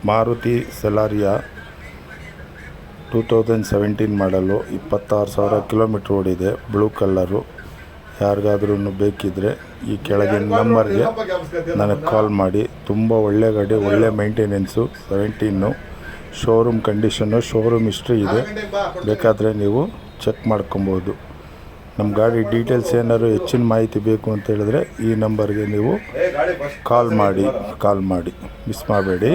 ಮಾರುತಿ ಸೆಲಾರಿಯಾ 2017 ಮಾಡಲು 26,000 ಕಿಲೋಮೀಟ್ರ್ ಓಡಿದೆ. Blue colour. ಯಾರಿಗಾದ್ರೂ ಬೇಕಿದ್ದರೆ ಈ ಕೆಳಗಿನ ನಂಬರ್ಗೆ ನನಗೆ ಕಾಲ್ ಮಾಡಿ. ತುಂಬ ಒಳ್ಳೆ ಗಾಡಿ, ಒಳ್ಳೆ maintenance. 17 showroom condition, showroom history ಇದೆ. ಬೇಕಾದರೆ ನೀವು ಚೆಕ್ ಮಾಡ್ಕೊಬೋದು. ನಮ್ಮ ಗಾಡಿ ಡೀಟೇಲ್ಸ್ ಏನಾದ್ರು ಹೆಚ್ಚಿನ ಮಾಹಿತಿ ಬೇಕು ಅಂತ ಹೇಳಿದ್ರೆ ಈ ನಂಬರ್ಗೆ ನೀವು ಕಾಲ್ ಮಾಡಿ ಮಿಸ್ ಮಾಡಬೇಡಿ.